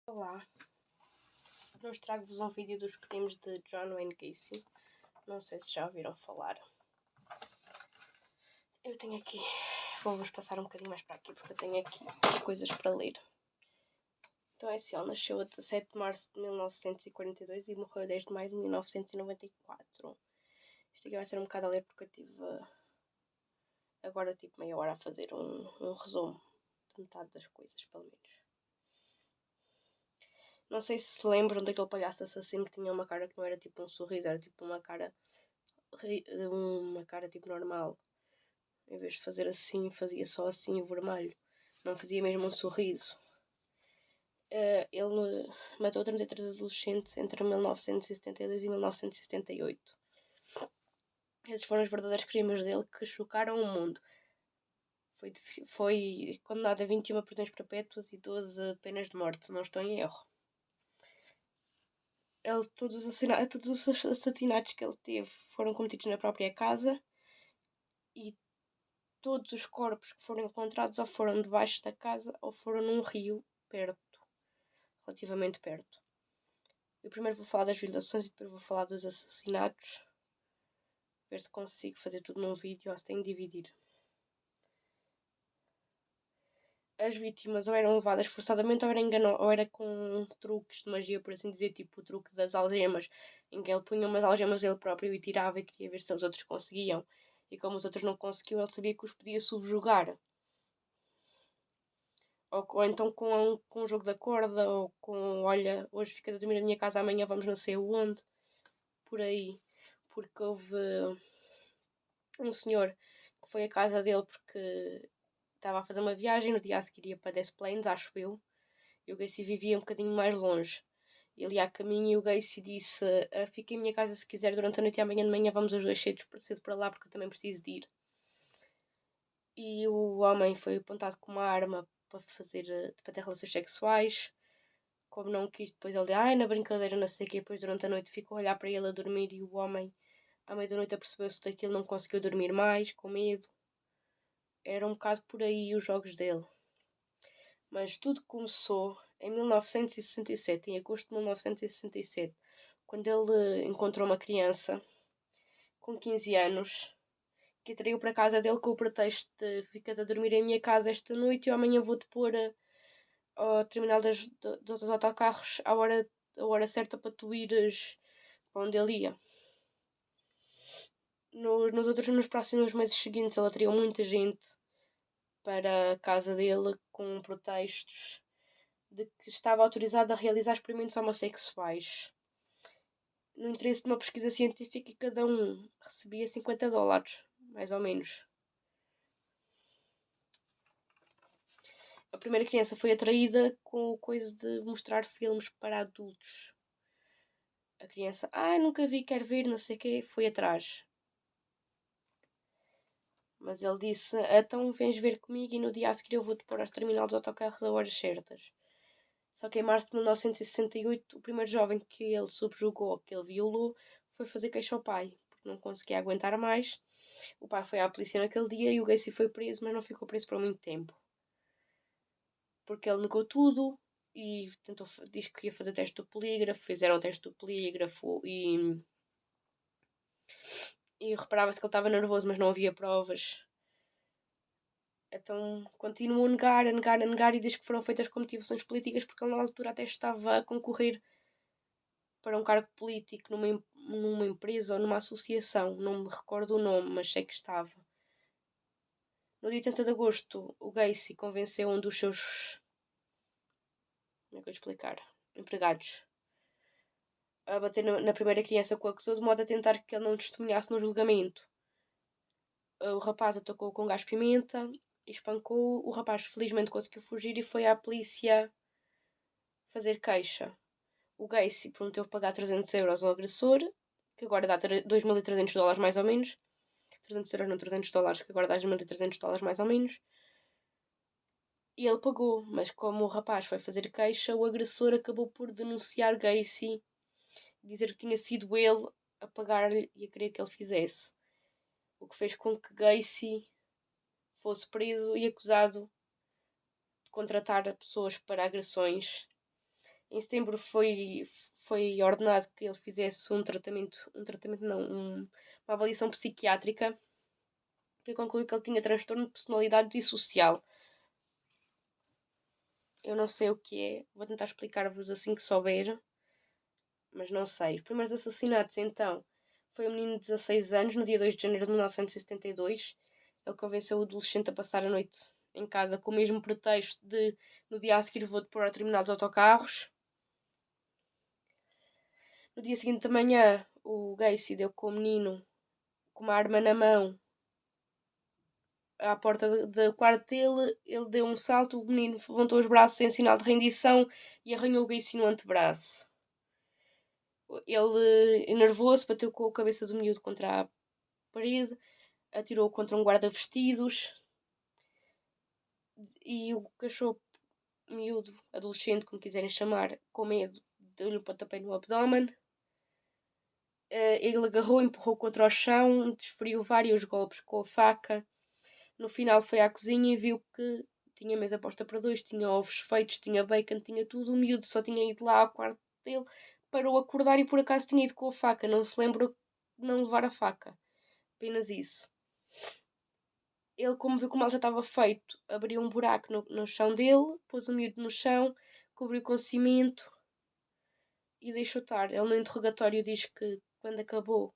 Olá, hoje trago-vos um vídeo dos crimes de John Wayne Gacy. Não sei se já ouviram falar. Eu tenho aqui, vou-vos passar um bocadinho mais para aqui porque eu tenho aqui coisas para ler. Então é assim, ele nasceu a 17 de março de 1942 e morreu a 10 de maio de 1994. Isto aqui vai ser um bocado a ler porque eu tive agora meia hora a fazer um resumo de metade das coisas, pelo menos. Não sei se lembram daquele palhaço assassino que tinha uma cara que não era tipo um sorriso, era tipo uma cara tipo normal. Em vez de fazer assim, fazia só assim o vermelho. Não fazia mesmo um sorriso. Ele matou 33 adolescentes entre 1972 e 1978. Esses foram os verdadeiros crimes dele que chocaram o mundo. Foi condenado a 21 prisões perpétuas e 12 penas de morte, não estou em erro. Todos os assassinatos que ele teve foram cometidos na própria casa e todos os corpos que foram encontrados ou foram debaixo da casa ou foram num rio perto, relativamente perto. Eu primeiro vou falar das violações e depois vou falar dos assassinatos. Ver se consigo fazer tudo num vídeo ou se tenho de dividir. As vítimas ou eram levadas forçadamente ou era com truques de magia, por assim dizer, tipo o truque das algemas, em que ele punha umas algemas ele próprio e tirava e queria ver se os outros conseguiam. E como os outros não conseguiam, ele sabia que os podia subjugar. Ou então com um jogo da corda, ou com, olha, hoje ficas a dormir na minha casa, amanhã vamos não sei onde. Por aí. Porque houve um senhor que foi à casa dele porque estava a fazer uma viagem, no dia a seguir ia para Des Plaines, acho eu, e o Gacy vivia um bocadinho mais longe. Ele ia a caminho e o Gacy disse: fica em minha casa se quiser durante a noite e amanhã de manhã vamos os dois cedo para lá porque eu também preciso de ir. E o homem foi apontado com uma arma para ter relações sexuais. Como não quis, depois ele na brincadeira, não sei o quê, depois durante a noite ficou a olhar para ele a dormir e o homem, à meia-noite, apercebeu-se daquilo, não conseguiu dormir mais, com medo. Era um bocado por aí os jogos dele. Mas tudo começou em 1967, em agosto de 1967, quando ele encontrou uma criança com 15 anos que atraiu para a casa dele com o pretexto de ficas a dormir em minha casa esta noite e amanhã vou-te pôr ao terminal dos autocarros a hora certa para tu ires para onde ele ia. Nos próximos meses seguintes ele atraiu muita gente para a casa dele com pretextos de que estava autorizado a realizar experimentos homossexuais. No interesse de uma pesquisa científica e cada um recebia $50, mais ou menos. A primeira criança foi atraída com a coisa de mostrar filmes para adultos. A criança, nunca vi, quero ver, não sei o quê, foi atrás. Mas ele disse, então vens ver comigo e no dia a seguir eu vou-te pôr aos terminais dos autocarros a horas certas. Só que em março de 1968, o primeiro jovem que ele subjugou, que ele violou, foi fazer queixa ao pai, porque não conseguia aguentar mais. O pai foi à polícia naquele dia e o Gacy foi preso, mas não ficou preso por muito tempo. Porque ele negou tudo e diz que ia fazer teste do polígrafo, fizeram o teste do polígrafo e reparava-se que ele estava nervoso, mas não havia provas. Então continuou a negar e diz que foram feitas com motivações políticas porque ele na altura até estava a concorrer para um cargo político numa empresa ou numa associação, não me recordo o nome, mas sei que estava. No dia 30 de agosto, o Gacy convenceu um dos seus, como é que eu vou explicar, empregados, a bater na primeira criança que o acusou, de modo a tentar que ele não testemunhasse no julgamento. O rapaz atacou com gás pimenta e espancou. O rapaz felizmente conseguiu fugir e foi à polícia fazer queixa. O Gacy prometeu pagar 300 euros ao agressor, que agora dá $2.300 mais ou menos. 300 euros não, $300, que agora dá $2.300 mais ou menos. E ele pagou, mas como o rapaz foi fazer queixa, o agressor acabou por denunciar Gacy, dizer que tinha sido ele a pagar-lhe e a querer que ele fizesse. O que fez com que Gacy fosse preso e acusado de contratar pessoas para agressões Em setembro foi ordenado que ele fizesse uma avaliação psiquiátrica que concluiu que ele tinha transtorno de personalidade dissocial. Eu não sei o que é, vou tentar explicar-vos assim que souber, mas não sei. Os primeiros assassinatos, então, foi um menino de 16 anos, no dia 2 de janeiro de 1972. Ele convenceu o adolescente a passar a noite em casa com o mesmo pretexto de, no dia a seguir, vou depor ao terminal de autocarros. No dia seguinte de manhã, o Gacy deu com o menino com uma arma na mão à porta do quarto dele. Ele deu um salto, o menino levantou os braços em sinal de rendição e arranhou o Gacy no antebraço. Ele, nervoso, bateu com a cabeça do miúdo contra a parede, atirou contra um guarda-vestidos e o cachorro miúdo, adolescente, como quiserem chamar, com medo, deu-lhe um pontapé no abdômen. Ele agarrou, empurrou contra o chão, desferiu vários golpes com a faca. No final foi à cozinha e viu que tinha mesa posta para dois, tinha ovos feitos, tinha bacon, tinha tudo. O miúdo só tinha ido lá ao quarto dele, parou a acordar e por acaso tinha ido com a faca. Não se lembrou de não levar a faca. Apenas isso. Ele, como viu que o mal já estava feito, abriu um buraco no chão dele, pôs o miúdo no chão, cobriu com cimento e deixou estar. Ele no interrogatório diz que quando acabou,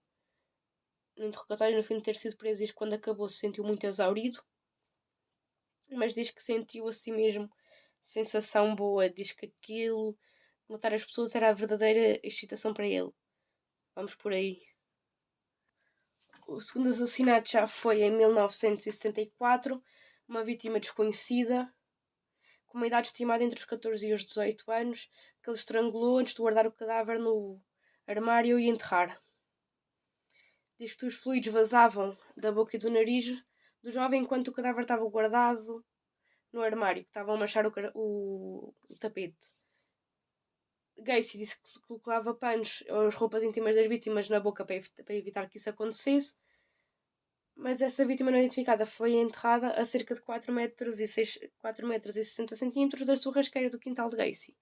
no interrogatório, no fim de ter sido preso, diz que quando acabou se sentiu muito exaurido, mas diz que sentiu assim mesmo sensação boa, diz que aquilo de matar as pessoas era a verdadeira excitação para ele. Vamos por aí. O segundo assassinato já foi em 1974, uma vítima desconhecida, com uma idade estimada entre os 14 e os 18 anos, que ele estrangulou antes de guardar o cadáver no armário e enterrar. Diz que os fluidos vazavam da boca e do nariz do jovem enquanto o cadáver estava guardado no armário, que estavam a manchar o tapete. Gacy disse que colocava panos ou as roupas íntimas das vítimas na boca para evitar que isso acontecesse, mas essa vítima não identificada foi enterrada a cerca de 4 metros e 60 centímetros da churrasqueira do quintal de Gacy.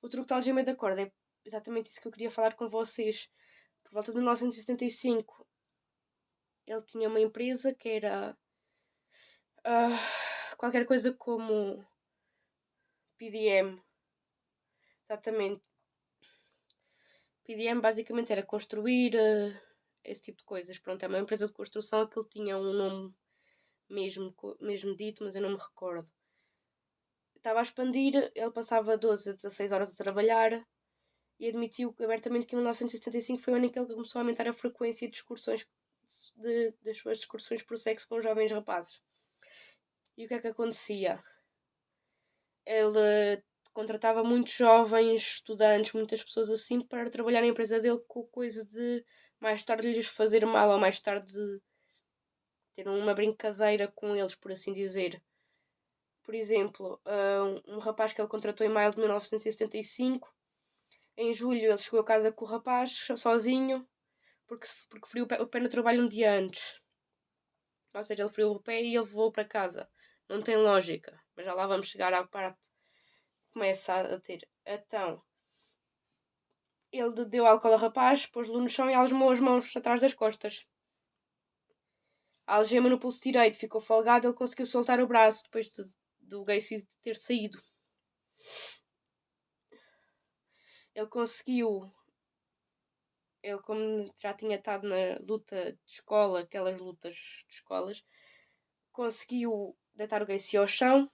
O truque da algema da corda é exatamente isso que eu queria falar com vocês. Por volta de 1975, ele tinha uma empresa que era qualquer coisa como PDM. Exatamente. PDM basicamente era construir esse tipo de coisas. Pronto, é uma empresa de construção que ele tinha um nome mesmo dito, mas eu não me recordo. Estava a expandir, ele passava 12 a 16 horas a trabalhar e admitiu abertamente que em 1975 foi o ano em que ele começou a aumentar a frequência de excursões das suas excursões por sexo com jovens rapazes. E o que é que acontecia? Ele contratava muitos jovens, estudantes, muitas pessoas assim para trabalhar na empresa dele com coisa de mais tarde lhes fazer mal ou mais tarde ter uma brincadeira com eles, por assim dizer. Por exemplo, um rapaz que ele contratou em maio de 1975, em julho ele chegou a casa com o rapaz sozinho, porque feriu o pé no trabalho um dia antes. Ou seja, ele feriu o pé e ele voou para casa. Não tem lógica, mas já lá vamos chegar à parte que começa a ter. Então, ele deu álcool ao rapaz, pôs-lo no chão e algemou as mãos atrás das costas. A algema no pulso direito ficou folgada, ele conseguiu soltar o braço depois do Gacy ter saído. Ele conseguiu. Ele, como já tinha estado na luta de escola, aquelas lutas de escolas, conseguiu deitar o Gacy ao chão,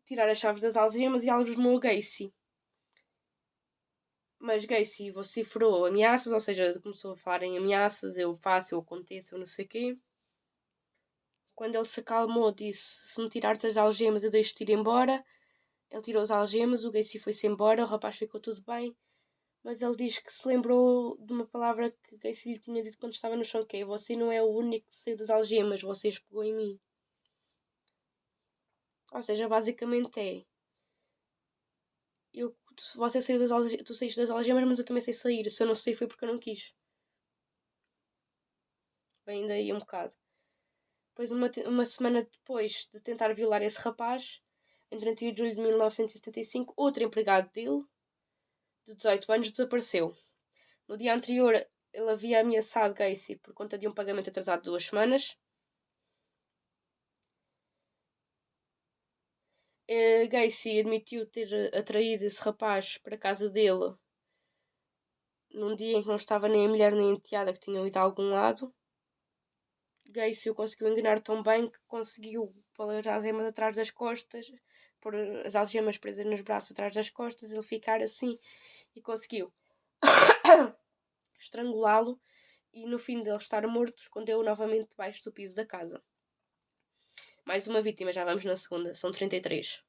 tirar as chaves das algemas e algemou o Gacy. Mas Gacy vociferou ameaças, ou seja, começou a falar em ameaças, eu faço, eu aconteço, eu não sei o quê. Quando ele se acalmou, disse: se me tirares as algemas, eu deixo-te ir embora. Ele tirou as algemas, o Gacy foi-se embora, o rapaz ficou tudo bem. Mas ele diz que se lembrou de uma palavra que Gacy lhe tinha dito quando estava no chão, que é: você não é o único que saiu das algemas, você pegou em mim. Ou seja, basicamente é: você saiu das algemas, tu saíste das algemas, mas eu também sei sair. Se eu não sei foi porque eu não quis. Vem daí um bocado. Depois, uma semana depois de tentar violar esse rapaz, Em 31 de julho de 1975, outro empregado dele, de 18 anos, desapareceu. No dia anterior, ele havia ameaçado Gacy por conta de um pagamento atrasado de 2 semanas. Gacy admitiu ter atraído esse rapaz para a casa dele num dia em que não estava nem a mulher nem a enteada que tinham ido a algum lado. Gacy o conseguiu enganar tão bem que conseguiu pôr as algemas atrás das costas, pôr as algemas presas nos braços atrás das costas, ele ficar assim e conseguiu estrangulá-lo e no fim dele estar morto, escondeu-o novamente debaixo do piso da casa. Mais uma vítima, já vamos na segunda, são 33.